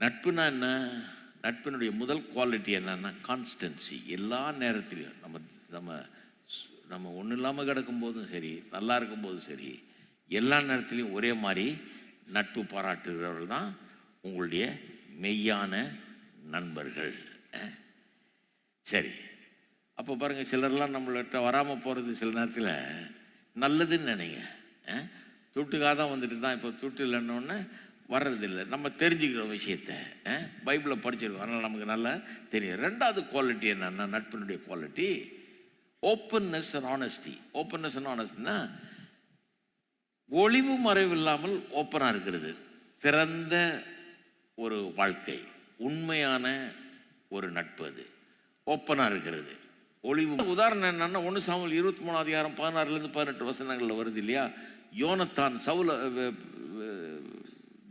நட்புனா என்ன? நட்பினுடைய முதல் குவாலிட்டி என்னன்னா கான்ஸ்டன்சி. எல்லா நேரத்திலையும் நம்ம நம்ம நம்ம ஒன்றும் இல்லாமல் கிடக்கும் போதும் சரி, நல்லா இருக்கும்போதும் சரி, எல்லா நேரத்திலையும் ஒரே மாதிரி நட்பு பாராட்டுகிறவர்கள் தான் உங்களுடைய மெய்யான நண்பர்கள். சரி, அப்போ பாருங்கள், சிலர்லாம் நம்மள்கிட்ட வராமல் போகிறது சில நேரத்தில் நல்லதுன்னு நினைங்க. துட்டுக்காக தான் வந்துட்டு தான். இப்போ துட்டு இல்லைன்னொன்னே வர்றதில்லை. நம்ம தெரிஞ்சுக்கிற விஷயத்த பைபிளை படிச்சிருக்கோம், அதனால் நமக்கு நல்லா தெரியும். ரெண்டாவது குவாலிட்டி என்னன்னா, நட்பினுடைய quality openness and honesty. Openness and ஆனஸ்டினா ஒளிவு மறைவு இல்லாமல் ஓப்பனாக இருக்கிறது, திறந்த ஒரு வாழ்க்கை, உண்மையான ஒரு நட்பு. அது ஓப்பனாக இருக்கிறது, ஒளிவு. உதாரணம் என்னன்னா, 1 சாமுவேல் 23 16 18 வசனங்களில் வருது இல்லையா? யோனத்தான்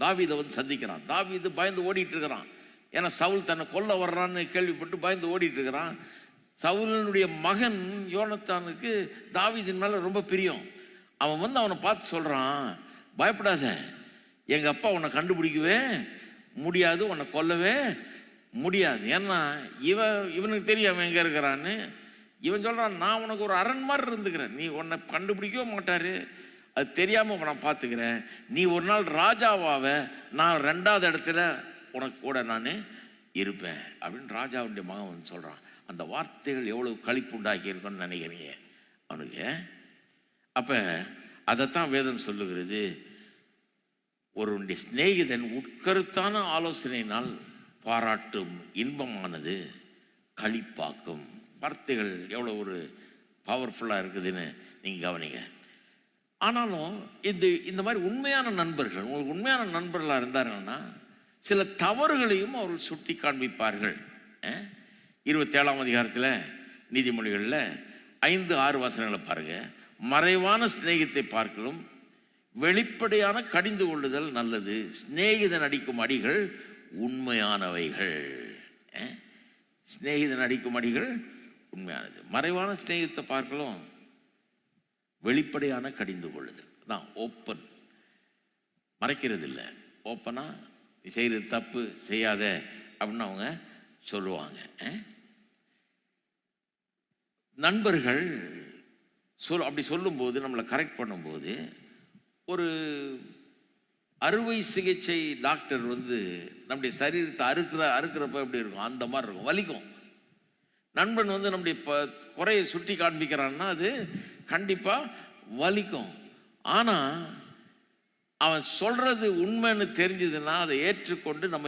தாவீதை வந்து சந்திக்கிறான். தாவீது பயந்து ஓடிட்டு இருக்கிறான். ஏன்னா சவுல் தன்னை கொல்ல வர்றான்னு கேள்விப்பட்டு பயந்து ஓடிட்டு இருக்கிறான். சவுலினுடைய மகன் யோனத்தானுக்கு தாவீதின் மேலே ரொம்ப பிரியம். அவன் வந்து அவனை பார்த்து சொல்கிறான், பயப்படாத, எங்கள் அப்பா உன்னை கண்டுபிடிக்கவே முடியாது, உன்னை கொல்லவே முடியாது. ஏன்னா இவனுக்கு தெரியும் அவன் எங்கே இருக்கிறான்னு. இவன் சொல்கிறான், நான் உனக்கு ஒரு அரண் மாதிரி இருந்துக்கிறேன், நீ உன்னை கண்டுபிடிக்கவே மாட்டார், அது தெரியாமல் நான் பார்த்துக்கிறேன், நீ ஒரு நாள் ராஜாவாக நான் 2வது இடத்துல உனக்கு கூட நான் இருப்பேன் அப்படின்னு ராஜாவுடைய மகன் வந்து சொல்கிறான். அந்த வார்த்தைகள் எவ்வளவு களிப்பு உண்டாக்கியிருக்கோன்னு நினைக்கிறீங்க அவனுக்கு? அப்போ அதைத்தான் வேதம் சொல்லுகிறது, ஒருவனுடைய சிநேகிதன் உட்கருத்தான ஆலோசனையினால் பாராட்டும் இன்பமானது களிப்பாக்கும். வார்த்தைகள் எவ்வளோ ஒரு பவர்ஃபுல்லாக இருக்குதுன்னு நீங்கள் கவனிங்க. ஆனாலும் இந்த மாதிரி உண்மையான நண்பர்கள், உங்களுக்கு உண்மையான நண்பர்களாக இருந்தாங்கன்னா சில தவறுகளையும் அவர்கள் சுட்டி காண்பிப்பார்கள். 27ஆம் அதிகாரத்தில் நீதிமொழிகளில் 5-6 வசனங்களை பாருங்கள். மறைவான சிநேகித்தை பார்க்கலும் வெளிப்படையான கடிந்து கொள்ளுதல் நல்லது, சிநேகிதன் அடிக்கும் அடிகள் உண்மையானவைகள். சிநேகிதன் அடிக்கும் அடிகள் உண்மையானது. மறைவான சிநேகித்தை பார்க்கலும் வெளிப்படையான கடிந்து கொள்ளுதல் தான் ஓப்பன். மறைக்கிறது இல்லை, ஓப்பனாக நீ செய்கிறது தப்பு, செய்யாத அப்படின்னு அவங்க சொல்லுவாங்க. நண்பர்கள் அப்படி சொல்லும்போது, நம்மளை கரெக்ட் பண்ணும்போது, ஒரு அறுவை சிகிச்சை டாக்டர் வந்து நம்முடைய சரீரத்தை அறுக்கிறப்ப எப்படி இருக்கும், அந்த மாதிரி இருக்கும், வலிக்கும். நண்பன் வந்து நம்முடைய குறையை சுட்டி காண்பிக்கிறான்னா அது கண்டிப்பாக வலிக்கும். ஆனால் அவன் சொல்றது உண்மைன்னு தெரிஞ்சதுன்னா அதை ஏற்றுக்கொண்டு நம்ம